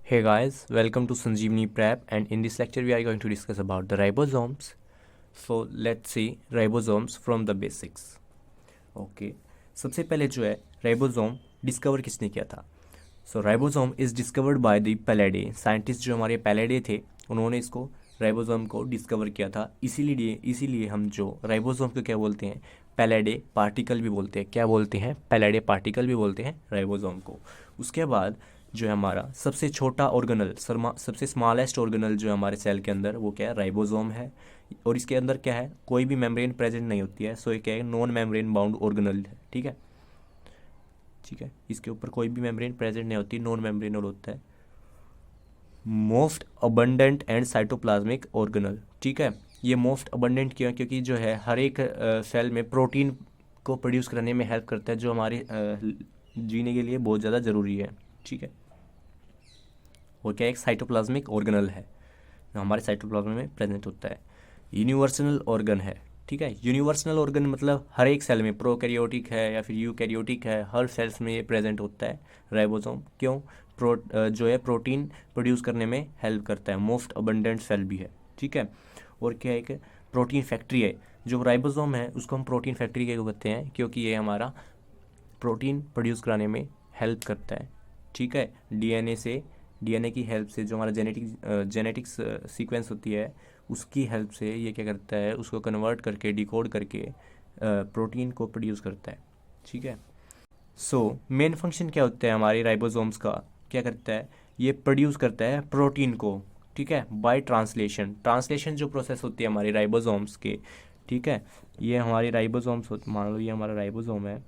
Hey guys, welcome to Sanjeevani Prep, and in this lecture we are going to discuss about the ribosomes. So let's see ribosomes from the basics. Okay, सबसे पहले जो है ribosome discover किसने किया था? So ribosome is discovered by the Palade scientist जो हमारे पैलेडे थे उन्होंने इसको राइबोसोम को डिस्कवर किया था। इसीलिए हम जो राइबोसोम को क्या बोलते हैं, पैलेडे पार्टिकल भी बोलते हैं। क्या बोलते हैं? पैलेडे पार्टिकल भी बोलते हैं राइबोसोम को। उसके बाद जो है हमारा सबसे छोटा ऑर्गेनल, सबसे स्मॉलेस्ट ऑर्गेनल जो है हमारे सेल के अंदर, वो क्या है? राइबोसोम है। और इसके अंदर क्या है? कोई भी मेम्ब्रेन प्रेजेंट नहीं होती है। सो ये क्या है? नॉन मेम्ब्रेन बाउंड ऑर्गेनल है। ठीक है, इसके ऊपर कोई भी मेम्ब्रेन प्रेजेंट नहीं होती, नॉन मेम्ब्रेनल होता है। Most abundant and cytoplasmic organelle. ठीक है, ये मोस्ट अबंडेंट क्यों? क्योंकि जो है हर एक सेल में प्रोटीन को प्रोड्यूस करने में हेल्प करता है, जो हमारे जीने के लिए बहुत ज़्यादा ज़रूरी है। ठीक है, और क्या एक साइटोप्लाज्मिक ऑर्गेनल है जो हमारे साइटोप्लाज्म में प्रेजेंट होता है। यूनिवर्सल ऑर्गन है। ठीक है, यूनिवर्सल ऑर्गन मतलब हर एक सेल में, प्रोकैरियोटिक है या फिर यूकैरियोटिक है, हर सेल्स में ये प्रेजेंट होता है राइबोसोम। क्यों? जो है प्रोटीन प्रोड्यूस करने में हेल्प करता है। मोस्ट अबंडेंट सेल भी है। ठीक है, और क्या एक प्रोटीन फैक्ट्री है। जो राइबोसोम है उसको हम प्रोटीन फैक्ट्री क्यों कहते हैं? क्योंकि ये हमारा प्रोटीन प्रोड्यूस कराने में हेल्प करता है। ठीक है, डीएनए की हेल्प से जो हमारा जेनेटिक्स सीक्वेंस होती है उसकी हेल्प से ये क्या करता है? उसको कन्वर्ट करके, डिकोड करके प्रोटीन को प्रोड्यूस करता है। ठीक है, सो मेन फंक्शन क्या होता है हमारे राइबोसोम्स का? क्या करता है? ये प्रोड्यूस करता है प्रोटीन को। ठीक है, बाय ट्रांसलेशन जो प्रोसेस होती है हमारे राइबोसोम्स के। ठीक है, ये हमारे राइबोसोम्स, मान लो ये हमारा राइबोसोम है।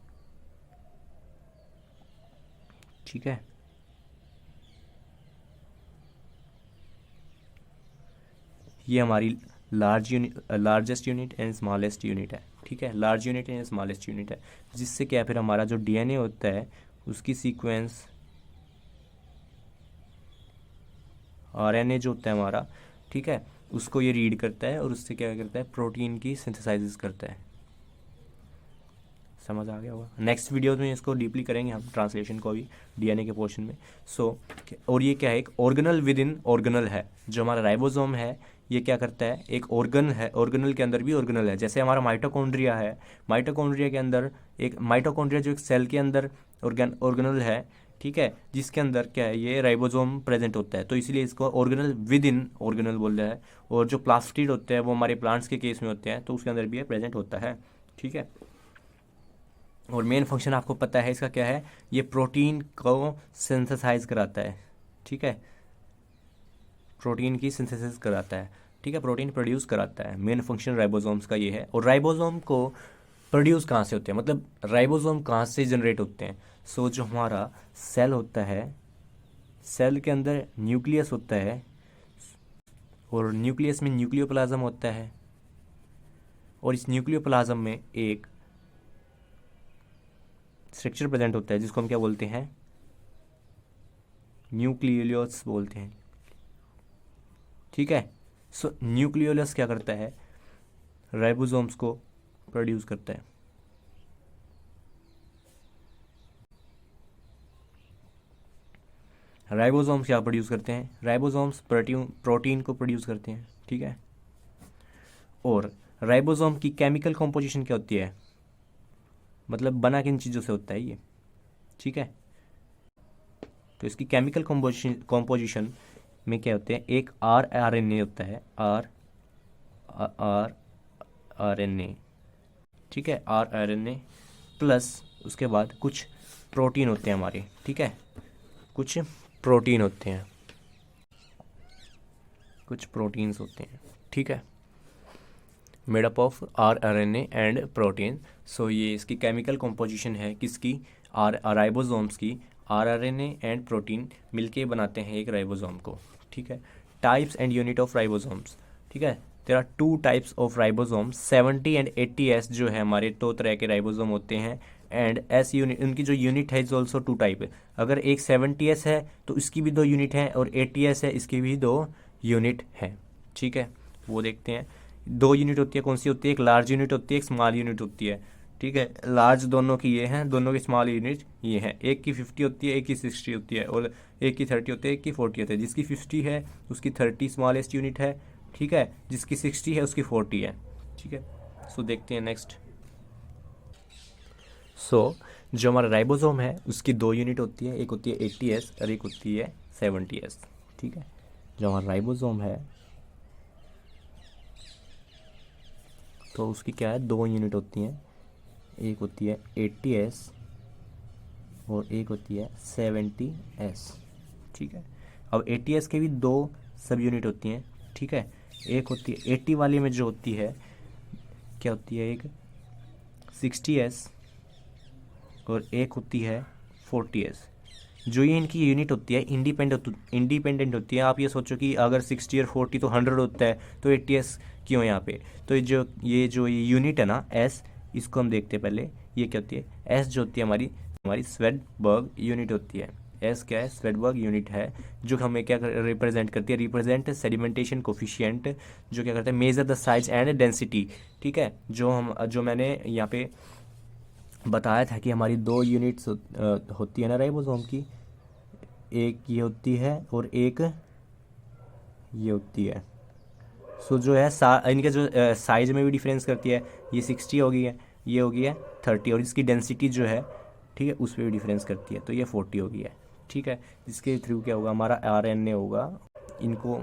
ठीक है, ये हमारी largest unit and smallest unit है। ठीक है, large unit and smallest unit है, जिससे क्या फिर हमारा जो डीएनए होता है उसकी सीक्वेंस, आरएनए जो होता है हमारा, ठीक है, उसको ये रीड करता है और उससे क्या करता है? प्रोटीन की सिंथेसाइज करता है। समझ आ गया होगा। नेक्स्ट वीडियो में इसको डीपली करेंगे हम, ट्रांसलेशन को भी, डीएनए के पोर्शन में। और ये क्या है? एक ऑर्गेनल विद इन ऑर्गेनल है। जो हमारा राइबोसोम है ये क्या करता है? एक ऑर्गन है, ऑर्गेनल के अंदर भी ऑर्गेनल है। जैसे हमारा माइटोकॉन्ड्रिया है, माइटोकॉन्ड्रिया के अंदर एक माइटोकॉन्ड्रिया जो एक सेल के अंदर ऑर्गेनल है। ठीक है, जिसके अंदर क्या है? ये राइबोसोम प्रेजेंट होता है, तो इसलिए इसको ऑर्गेनल विद इन ऑर्गेनल बोल रहा है। और जो प्लास्टिड होते हैं वो हमारे प्लांट्स के केस में होते हैं, तो उसके अंदर भी ये प्रेजेंट होता है। ठीक है, और मेन फंक्शन आपको पता है इसका क्या है? ये प्रोटीन को सिंथेसाइज कराता है। ठीक है, प्रोटीन की सिंथेसिस कराता है। ठीक है, प्रोटीन प्रोड्यूस कराता है। मेन फंक्शन राइबोसोम्स का ये है। और राइबोसोम को प्रोड्यूस कहाँ से होते हैं, मतलब राइबोसोम कहाँ से जनरेट होते हैं? जो हमारा सेल होता है, सेल के अंदर न्यूक्लियस होता है, और न्यूक्लियस में न्यूक्लियोप्लाज्म होता है, और इस न्यूक्लियोप्लाज्म में एक स्ट्रक्चर प्रेजेंट होता है जिसको हम क्या बोलते हैं? न्यूक्लियोलस बोलते हैं। ठीक है, न्यूक्लियोलस क्या करता है? राइबोसोम्स को प्रोड्यूस करता है। राइबोसोम्स क्या प्रोड्यूस करते हैं? राइबोसोम्स प्रोटीन को प्रोड्यूस करते हैं। ठीक है, और राइबोसोम की केमिकल कॉम्पोजिशन क्या होती है, मतलब बना किन चीज़ों से होता है ये? ठीक है, तो इसकी केमिकल कॉम्पोजिशन में क्या होते हैं? एक आरएनए होता है, आरएनए। ठीक है, आरएनए प्लस उसके बाद कुछ प्रोटीन होते हैं हमारे। ठीक है, कुछ प्रोटीन होते हैं, कुछ प्रोटीन्स होते हैं। ठीक है, made up of RNA and protein. ये इसकी केमिकल कॉम्पोजिशन है किसकी? राइबोसोम्स की। आरएनए एंड प्रोटीन मिलके बनाते हैं एक राइबोसोम को। ठीक है, types and unit of ribosomes. ठीक है, there are 2 types of ribosome, 70 and 80S जो है हमारे 2 तरह के राइबोसोम होते हैं। एंड एस यूनिट, उनकी जो यूनिट है इज ऑल्सो 2 टाइप। अगर एक 70S है तो इसकी भी 2 यूनिट हैं, और 80S है इसकी भी 2 यूनिट हैं। ठीक है, वो देखते हैं। 2 यूनिट होती है, कौन सी होती है? एक लार्ज यूनिट होती है, एक स्मॉल यूनिट होती है। ठीक है, लार्ज दोनों की ये हैं, दोनों की स्मॉल यूनिट ये हैं। एक की 50 होती है, एक की 60 होती है, और एक की 30 होती है, एक की 40 होती है। जिसकी 50 है उसकी 30 स्मॉलेस्ट यूनिट है, ठीक है, जिसकी 60 है उसकी 40 है, ठीक है। सो देखते हैं नेक्स्ट। सो जो हमारा राइबोसोम है उसकी 2 यूनिट होती है, एक होती है 80S और एक होती है 70S, ठीक है। जो हमारा राइबोसोम है तो उसकी क्या है, 2 यूनिट होती हैं, एक होती है 80S और एक होती है 70S, ठीक है। अब 80S के भी 2 सब यूनिट होती हैं, ठीक है। एक होती है 80 वाली में जो होती है क्या होती है, एक 60S और एक होती है 40S। जो ये इनकी यूनिट होती है इंडिपेंडेंट होती है। आप ये सोचो कि अगर 60 और 40 तो 100 होता है, तो 80S क्यों यहाँ पे। तो ये यूनिट है ना S, इसको हम देखते हैं पहले। ये क्या होती है, S जो होती है हमारी स्वेडबर्ग यूनिट होती है। S क्या है, स्वेडबर्ग यूनिट है, जो हमें क्या रिप्रेजेंट करती है, रिप्रेजेंट सेडिमेंटेशन कोफिशिएंट, जो क्या करता है, measure the size and density, ठीक है। जो मैंने यहाँ पे बताया था कि हमारी 2 यूनिट्स होती है ना राइबोसोम की, एक ये होती है और एक ये होती है। सो जो है इनके जो साइज में भी डिफरेंस करती है, ये 60 हो गई है, ये हो गई है 30, और इसकी डेंसिटी जो है, ठीक है, उस पर भी डिफरेंस करती है, तो ये 40 हो गई है, ठीक है। इसके थ्रू क्या होगा, हमारा RNA होगा, इनको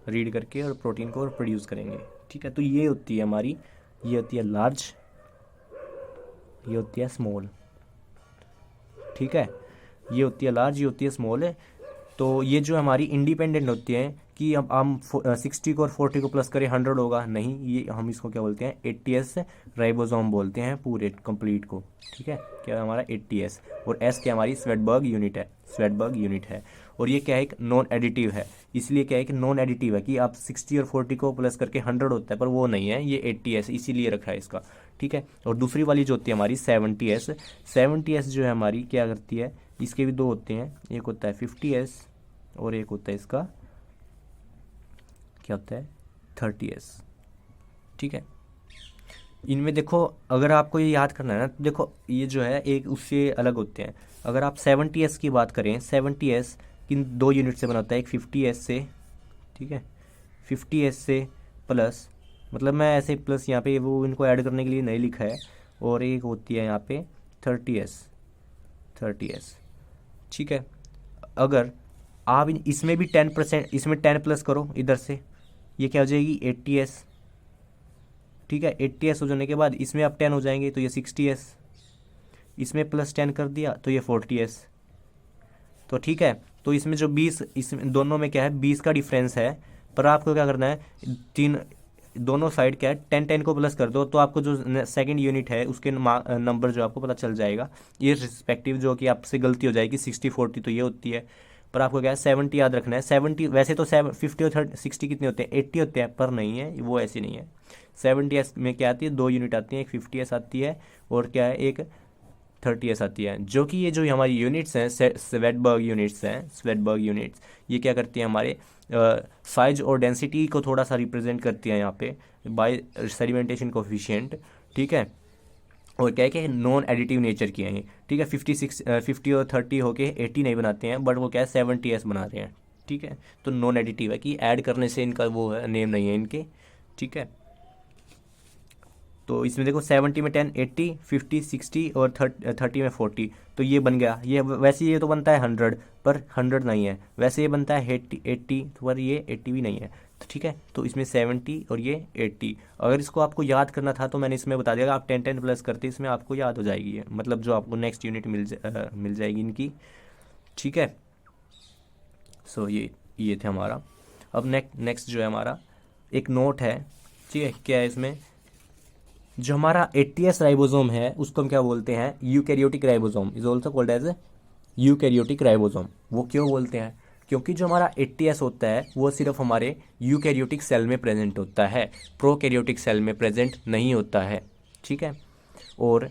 रीड करके और प्रोटीन को प्रोड्यूस करेंगे, ठीक है। तो ये होती है हमारी, ये होती है लार्ज, ये होती है स्मॉल, ठीक है। ये होती है लार्ज, ये होती है स्मॉल है। तो ये जो हमारी इंडिपेंडेंट होती है कि अब हम 60 को और 40 को प्लस करें 100 होगा, नहीं, ये हम इसको क्या बोलते हैं, 80S राइबोसोम बोलते हैं पूरे कंप्लीट को, ठीक है। क्या है हमारा 80S, और S क्या हमारी स्वेडबर्ग यूनिट है। और ये क्या है, एक नॉन एडिटिव है, इसलिए क्या है कि नॉन एडिटिव है कि आप 60 और 40 को प्लस करके 100 होता है, पर वो नहीं है, ये 80S इसीलिए रखा है इसका, ठीक है। और दूसरी वाली जो होती है हमारी 70S जो है हमारी क्या करती है, इसके भी 2 होते हैं, एक होता है 50S और एक होता है इसका क्या होता है 30S, ठीक है। इनमें देखो, अगर आपको ये याद करना है ना, तो देखो ये जो है एक उससे अलग होते हैं। अगर आप 70S की बात करें, 70S किन 2 यूनिट से बना होता है, एक 50S से, ठीक है, 50S से प्लस, मतलब मैं ऐसे प्लस यहाँ पे वो इनको ऐड करने के लिए नहीं लिखा है, और एक होती है यहाँ पे 30S, ठीक है। अगर आप इसमें भी 10%, इसमें 10 प्लस करो इधर से, ये क्या हो जाएगी 80S, ठीक है। 80S हो जाने के बाद इसमें आप 10 हो जाएंगे, तो ये 60S, इसमें प्लस 10 कर दिया तो ये 40S, तो ठीक है। तो इसमें जो 20, इसमें दोनों में क्या है 20 का डिफरेंस है, पर आपको क्या करना है, दोनों साइड क्या है 10 को प्लस कर दो, तो आपको जो सेकंड यूनिट है उसके नंबर जो आपको पता चल जाएगा, ये रिस्पेक्टिव जो कि आपसे गलती हो जाएगी 60 40 तो ये होती है, पर आपको क्या है 70 याद रखना है। 70 वैसे तो 50 और 60 कितने होते हैं, 80 होते हैं, पर नहीं है वो, ऐसे नहीं है। 70S में क्या आती है, 2 यूनिट आती है, एक 50S आती है और क्या है एक 30S आती है। जो कि ये जो हमारी यूनिट्स हैं स्वेडबर्ग यूनिट्स, ये क्या करती हैं, हमारे साइज और डेंसिटी को थोड़ा सा रिप्रेजेंट करती है यहाँ पे बाय सेडिमेंटेशन कोफिशिएंट, ठीक है। और क्या है कि नॉन एडिटिव नेचर की हैं ये, ठीक है। 50 और 30 होके 80 नहीं बनाते हैं, बट वो क्या है 70S बना रहे हैं, ठीक है। तो नॉन एडिटिव है कि ऐड करने से इनका वो है, नेम नहीं है इनके, ठीक है। तो इसमें देखो 70 में 10, 80, 50, 60 और 30 में 40, तो ये बन गया। ये वैसे ये तो बनता है 100, पर 100 नहीं है, वैसे ये बनता है 80, पर ये 80 भी नहीं है, तो ठीक है। तो इसमें 70 और ये 80, अगर इसको आपको याद करना था तो मैंने इसमें बता दिया, आप 10 प्लस करते इसमें आपको याद हो जाएगी ये, मतलब जो आपको नेक्स्ट यूनिट मिल जाएगी इनकी, ठीक है। सो ये थे हमारा। अब नेक्स्ट जो है हमारा एक नोट है, ठीक है। क्या है इसमें, जो हमारा 80S राइबोसोम है उसको हम क्या बोलते हैं, eukaryotic ribosome is also called as eukaryotic ribosome. वो क्यों बोलते हैं, क्योंकि जो हमारा 80S होता है वो सिर्फ हमारे यूकैरियोटिक सेल में प्रेजेंट होता है, प्रोकैरियोटिक सेल में प्रेजेंट नहीं होता है, ठीक है। और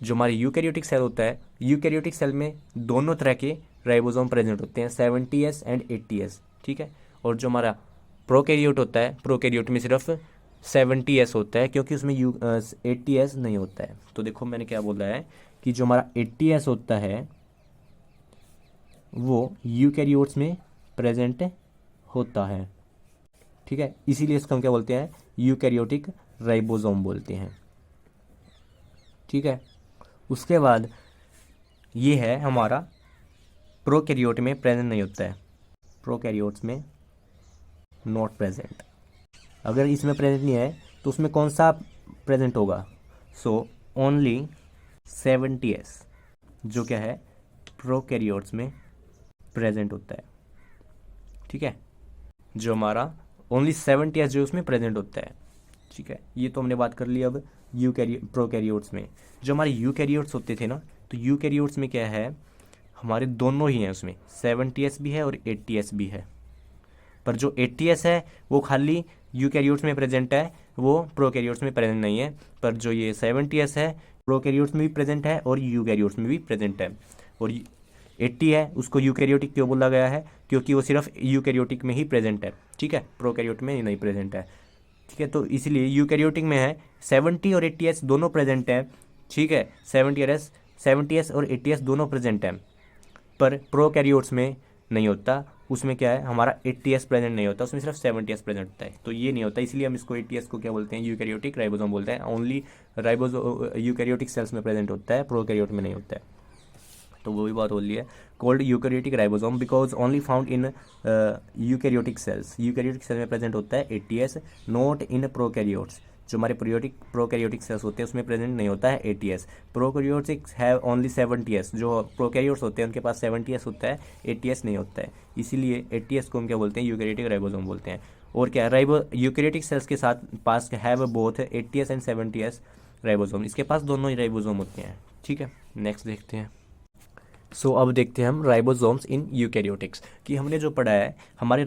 जो हमारे यूकैरियोटिक सेल होता है, यूकैरियोटिक सेल में दोनों तरह के राइबोसोम प्रेजेंट होते हैं, 70S एंड 80S, ठीक है। और जो हमारा प्रोकैरियोट होता है, प्रोकैरियोट में सिर्फ 70S होता है, क्योंकि उसमें 80S नहीं होता है। तो देखो मैंने क्या बोला है कि जो हमारा 80S होता है वो यूकैरियोट्स में प्रेजेंट होता है, ठीक है। इसीलिए इसको हम क्या बोलते हैं, यूकैरियोटिक राइबोसोम बोलते हैं, ठीक है। उसके बाद ये है हमारा प्रोकैरियोट में प्रेजेंट नहीं होता है, प्रोकैरियोट्स में नॉट प्रेजेंट। अगर इसमें प्रेजेंट नहीं है तो उसमें कौन सा प्रेजेंट होगा, सो ओनली 70S जो क्या है प्रोकैरियोट्स में प्रेजेंट होता है, ठीक है। जो हमारा ओनली 70S जो उसमें प्रेजेंट होता है, ठीक है। ये तो हमने बात कर ली। अब प्रोकैरियोट्स में जो हमारे यूकैरियोट्स होते थे ना, तो यूकैरियोट्स में क्या है, हमारे दोनों ही हैं, उसमें 70S भी है और 80S भी है। पर जो 80S है वो खाली यूकैरियोट्स में प्रेजेंट है, वो प्रोकैरियोट्स में प्रेजेंट नहीं है। पर जो ये 70S है प्रोकैरियोट्स में भी प्रेजेंट है और यूकैरियोट्स में भी प्रेजेंट है। और 80 है उसको यूकैरियोटिक क्यों बोला गया है, क्योंकि वो सिर्फ यूकैरियोटिक में ही प्रेजेंट है, ठीक है, प्रोकैरियोट में नहीं प्रेजेंट है, ठीक है। तो इसलिए यूकैरियोटिक में है 70 और 80S दोनों प्रेजेंट है, ठीक है। 70S और 80S दोनों प्रेजेंट हैं, पर प्रोकैरियोट्स में नहीं होता। उसमें क्या है, हमारा 80S प्रेजेंट नहीं होता, उसमें सिर्फ 70S प्रेजेंट होता है। तो ये नहीं होता, इसलिए हम इसको 80S को क्या बोलते हैं, यूकैरियोटिक राइबोसोम बोलते हैं। ओनली यूकैरियोटिक सेल्स में प्रेजेंट होता है, प्रोकैरियोट में नहीं होता है। तो वो भी बात बोल ली है, called eukaryotic ribosome because only found in eukaryotic cells. Eukaryotic cell में प्रेजेंट होता है 80S, नॉट इन प्रोकैरियोट्स। जो हमारे प्रोकैरियोटिक सेल्स होते हैं उसमें प्रेजेंट नहीं होता है 80S। Prokaryotics have only 70S। जो प्रोकैरियोट्स होते हैं उनके पास 70S होता है, 80S नहीं होता है। इसीलिए 80S को हम क्या बोलते हैं, यूकैरियोटिक राइबोसोम बोलते हैं। और क्या यूकैरियोटिक सेल्स के साथ पास have both 80S and 70S ribosome. इसके पास दोनों ही राइबोसोम होते हैं, ठीक है। नेक्स्ट देखते हैं। अब देखते हैं हम राइबोसोम्स इन यूकैरियोटिक्स, कि हमने जो पढ़ा है हमारे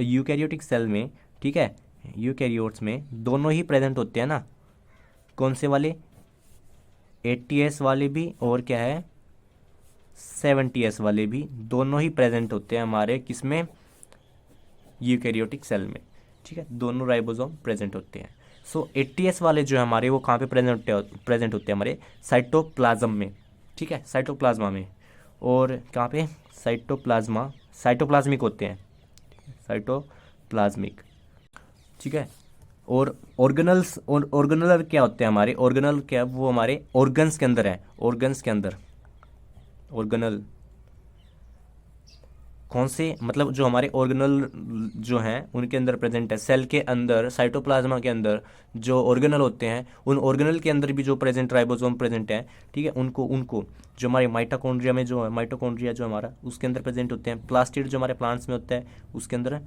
यूकैरियोटिक सेल में, ठीक है, यूकैरियोट्स में दोनों ही प्रेजेंट होते हैं ना। कौन से वाले, 80S वाले भी और क्या है 70S वाले भी, दोनों ही प्रेजेंट होते हैं हमारे किसमें, यूकैरियोटिक सेल में, ठीक है। दोनों राइबोसोम प्रेजेंट होते हैं। 80S वाले जो है हमारे वो कहाँ पे प्रेजेंट होते हैं, हमारे साइटोप्लाज्म में, ठीक है, साइटोप्लाज्मा में। और कहाँ पे, साइटोप्लाज्मिक होते हैं, साइटोप्लाज्मिक, ठीक है। और ऑर्गेनल्स और ऑर्गेनल क्या होते हैं हमारे, ऑर्गेनल क्या, वो हमारे ऑर्गन्स के अंदर है, ऑर्गन्स के अंदर। ऑर्गेनल कौन से, मतलब जो हमारे ऑर्गेनल जो हैं उनके अंदर प्रेजेंट है, सेल के अंदर, साइटोप्लाज्मा के अंदर जो ऑर्गेनल होते हैं उन ऑर्गेनल के अंदर भी जो प्रेजेंट राइबोसोम प्रेजेंट है, ठीक है। उनको उनको जो हमारे माइटोकॉन्ड्रिया में जो है, माइटोकॉन्ड्रिया जो हमारा उसके अंदर प्रेजेंट होते हैं। प्लास्टिड जो हमारे प्लांट्स में होता है उसके अंदर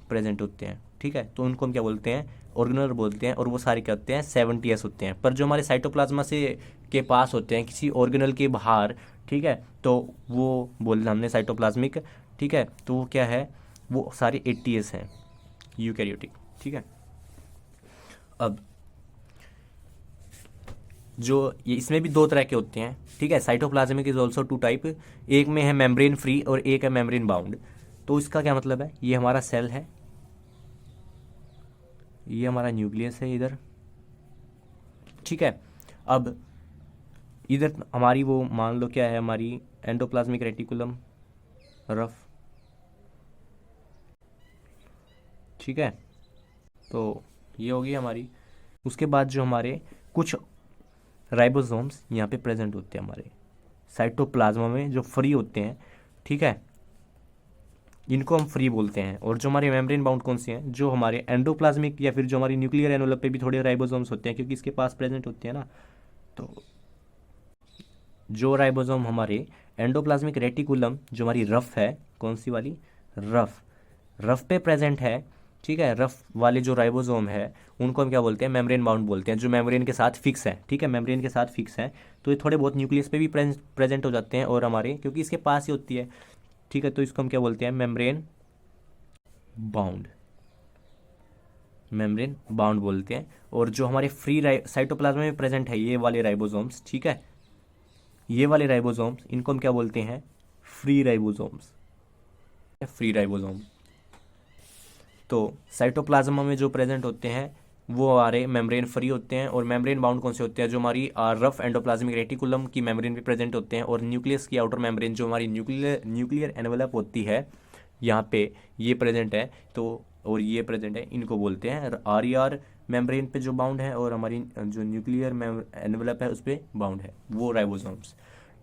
प्रेजेंट होते हैं, ठीक है। तो उनको हम क्या बोलते हैं, ऑर्गेनल बोलते हैं। और वो सारे क्या होते हैं, 70S होते हैं। पर जो हमारे साइटोप्लाज्मा से के पास होते हैं किसी ऑर्गेनल के बाहर, ठीक है, तो वो बोलना हमने साइटोप्लाज्मिक, ठीक है। तो वो क्या है, वो सारे 80S हैं यूकैरियोटिक, ठीक है। अब जो ये इसमें भी दो तरह के होते हैं, ठीक है। साइटोप्लाज्मिक इज ऑल्सो 2 टाइप, एक में है मेम्ब्रेन फ्री और एक है मेम्ब्रेन बाउंड। तो इसका क्या मतलब है, ये हमारा सेल है, ये हमारा न्यूक्लियस है इधर, ठीक है। अब इधर हमारी वो मान लो क्या है, हमारी एंडोप्लाज्मिक रेटिकुलम रफ, ठीक है। तो ये होगी हमारी। उसके बाद जो हमारे कुछ राइबोसोम्स यहाँ पे प्रेजेंट होते हैं हमारे साइटोप्लाज्मा में, जो फ्री होते हैं, ठीक है, इनको हम फ्री बोलते हैं। और जो हमारे मेम्ब्रेन बाउंड कौन से हैं, जो हमारे एंडोप्लाज्मिक या फिर जो हमारी न्यूक्लियर एनवलप पे भी थोड़े राइबोसोम्स होते हैं, क्योंकि इसके पास प्रेजेंट होते हैं ना। तो जो राइबोसोम हमारे एंडोप्लाज्मिक रेटिकुलम जो हमारी रफ है, कौन सी वाली, रफ पे प्रेजेंट है, ठीक है। रफ वाले जो राइबोसोम है उनको हम क्या बोलते हैं, मेम्ब्रेन बाउंड बोलते हैं, जो मेम्ब्रेन के साथ फिक्स है, ठीक है, मेम्ब्रेन के साथ फिक्स है। तो ये थोड़े बहुत न्यूक्लियस पे भी प्रेजेंट हो जाते हैं और हमारे, क्योंकि इसके पास ही होती है, ठीक है। तो इसको हम क्या बोलते हैं, मेम्ब्रेन बाउंड, मेम्ब्रेन बाउंड बोलते हैं। और जो हमारे फ्री साइटोप्लाज्मा में प्रेजेंट है ये वाले राइबोसोम्स, ठीक है, ये वाले राइबोसोम्स, इनको हम क्या बोलते हैं, फ्री राइबोसोम्स, फ्री राइबोसोम। तो साइटोप्लाज्मा में जो प्रेजेंट होते हैं वो हमारे मेम्ब्रेन फ्री होते हैं। और मेम्ब्रेन बाउंड कौन से होते हैं? जो हमारी रफ एंडोप्लाज्मिक रेटिकुलम की मेम्ब्रेन पे प्रेजेंट होते हैं, और न्यूक्लियस की आउटर मेम्ब्रेन जो हमारी न्यूक्लियर एनवेलप होती है यहाँ पे, ये प्रेजेंट है। तो और ये प्रेजेंट है, इनको बोलते हैं आर ई आर मेम्ब्रेन पे जो बाउंड है, और हमारी जो न्यूक्लियर एनवेलप है उस पर बाउंड है, वो राइबोसोम्स।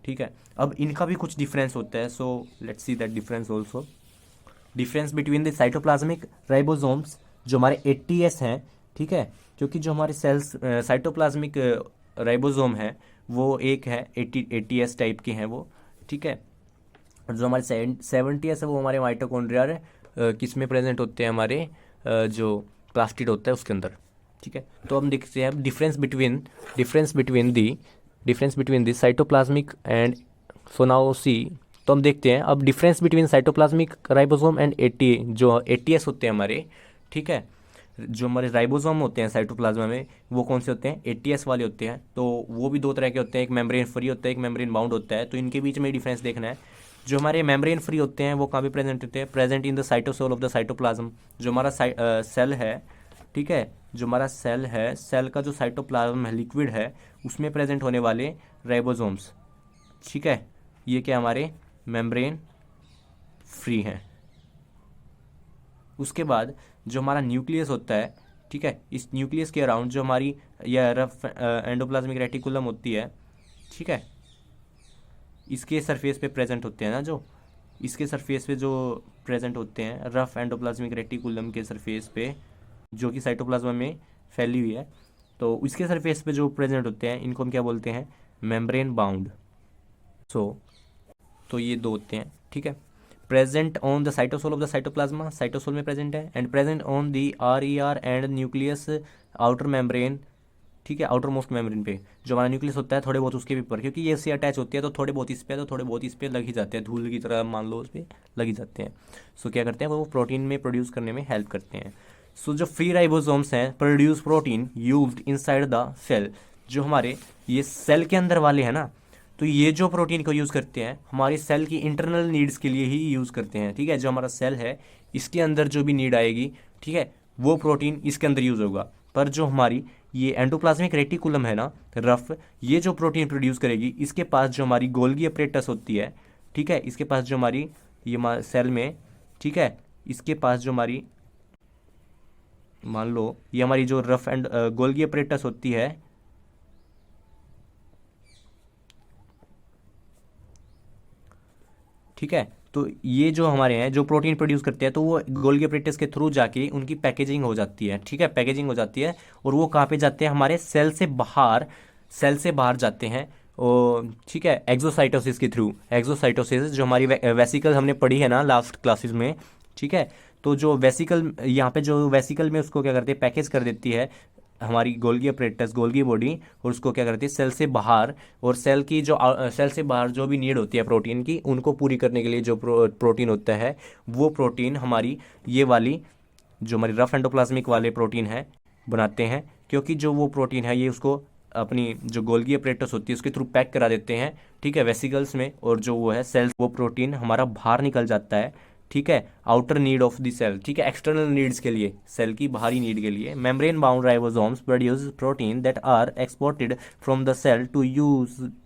ठीक है, अब इनका भी कुछ डिफरेंस होता है, so let's see that difference also. Difference between the cytoplasmic ribosomes, जो हमारे एटीएस हैं, ठीक है, क्योंकि जो हमारे सेल्स साइटोप्लाज्मिक राइबोसोम है वो एक है एटीएस टाइप के हैं वो, ठीक है। और जो हमारे 70s है वो हमारे माइटोकॉन्ड्रिया किस में प्रेजेंट होते हैं? हमारे जो प्लास्टिड होता है उसके अंदर, ठीक है। तो हम देखते हैं difference between the cytoplasmic and, so now see. तो हम देखते हैं अब difference between cytoplasmic ribosome and eighty, जो एटीएस होते हैं हमारे, ठीक है। जो हमारे राइबोसोम होते हैं साइटोप्लाज्मा में, वो कौन से होते हैं? एटीएस वाले होते हैं। तो वो भी दो तरह के होते हैं, एक मेम्ब्रेन फ्री होता है, एक मेम्ब्रेन बाउंड होता है। तो इनके बीच में डिफरेंस देखना है। जो हमारे मेम्ब्रेन फ्री होते हैं वो कहाँ पे प्रेजेंट होते हैं? Present in the cytosol of the cytoplasm. जो हमारा सेल है, ठीक है, जो हमारा सेल है, सेल का जो साइटोप्लाज्म है, लिक्विड है, उसमें प्रेजेंट होने वाले राइबोसोम्स, ठीक है, ये क्या हमारे मेम्ब्रेन फ्री हैं। उसके बाद जो हमारा न्यूक्लियस होता है, ठीक है, इस न्यूक्लियस के अराउंड जो हमारी यह रफ एंडोप्लाज्मिक रेटिकुलम होती है, ठीक है, इसके सरफेस पे प्रेजेंट होते हैं ना, जो इसके सरफेस पे जो प्रेजेंट होते हैं रफ एंडोप्लाज्मिक रेटिकुलम के सरफेस पे, जो कि साइटोप्लाज्मा में फैली हुई है, तो इसके सरफेस पे जो प्रेजेंट होते हैं इनको हम क्या बोलते हैं? Membrane bound. सो तो ये दो होते हैं, ठीक है। Present on the cytosol of the cytoplasm, cytosol में प्रेजेंट है, and present on the R E R and nucleus outer membrane, ठीक है, आउटर मोस्ट मेम्ब्रेन पे जो हमारा न्यूक्लियस होता है थोड़े बहुत उसके भी ऊपर, क्योंकि ये इससे अटैच होती है तो थोड़े बहुत इस पे, तो थोड़े बहुत इस पे लग ही जाते हैं, धूल की तरह मान लो, उस पर लग ही जाते हैं। सो क्या करते हैं? वो प्रोटीन में प्रोड्यूस करने में हेल्प करते हैं। सो जो फ्री राइबोसोम्स हैं produce protein used inside the cell, जो हमारे ये सेल के अंदर वाले हैं ना, तो ये जो प्रोटीन को यूज़ करते हैं हमारी सेल की इंटरनल नीड्स के लिए ही यूज़ करते हैं, ठीक है। जो हमारा सेल है इसके अंदर जो भी नीड आएगी, ठीक है, वो प्रोटीन इसके अंदर यूज़ होगा। पर जो हमारी ये एंडोप्लाज्मिक रेटिकुलम है ना, रफ, ये जो प्रोटीन प्रोड्यूस करेगी, इसके पास जो हमारी गोल्गी अपरेटस होती है, ठीक है, इसके पास जो हमारी ये सेल में, ठीक है, इसके पास जो हमारी, मान लो ये हमारी जो रफ एंड गोल्गी अपरेटस होती है, ठीक है, तो ये जो हमारे हैं जो प्रोटीन प्रोड्यूस करते हैं, तो वो गोल्गी अपरेटस के थ्रू जाके उनकी पैकेजिंग हो जाती है, ठीक है, पैकेजिंग हो जाती है। और वो कहाँ पे जाते हैं? हमारे सेल से बाहर जाते हैं, और ठीक है, एक्सोसाइटोसिस के थ्रू। एक्सोसाइटोसिस जो हमारी वेसिकल हमने पढ़ी है ना लास्ट क्लासेस में, ठीक है। तो जो वेसिकल यहाँ पे जो वेसिकल में उसको क्या करते हैं? पैकेज कर देती है हमारी गोल्गी अपरेटस, गोल्गी बॉडी, और उसको क्या करती है? सेल से बाहर, और सेल की जो सेल से बाहर जो भी नीड होती है प्रोटीन की, उनको पूरी करने के लिए जो प्रोटीन होता है, वो प्रोटीन हमारी ये वाली जो हमारी रफ एंडोप्लाज्मिक वाले प्रोटीन है बनाते हैं। क्योंकि जो वो प्रोटीन है ये उसको अपनी जो गोल्गी अपरेटस होती है उसके थ्रू पैक करा देते हैं, ठीक है, वेसिकल्स में, और जो वो है सेल्स, वो प्रोटीन हमारा बाहर निकल जाता है, ठीक है, outer need of the cell, ठीक है, एक्सटर्नल नीड्स के लिए, सेल की बाहरी नीड के लिए। Membrane bound ribosomes produce protein that are exported from the cell to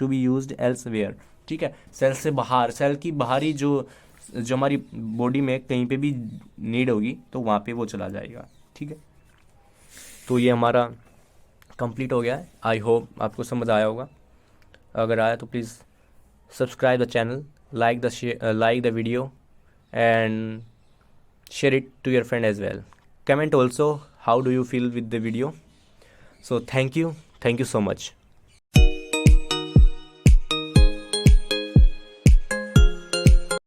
be used elsewhere, ठीक है, सेल से बाहर, सेल की बाहरी जो जो हमारी बॉडी में कहीं पे भी नीड होगी तो वहाँ पे वो चला जाएगा, ठीक है। तो ये हमारा कंप्लीट हो गया है। आई होप आपको समझ आया होगा। अगर आया तो please subscribe the channel, like the video, and share it to your friend as well. Comment also how do you feel with the video. So thank you so much.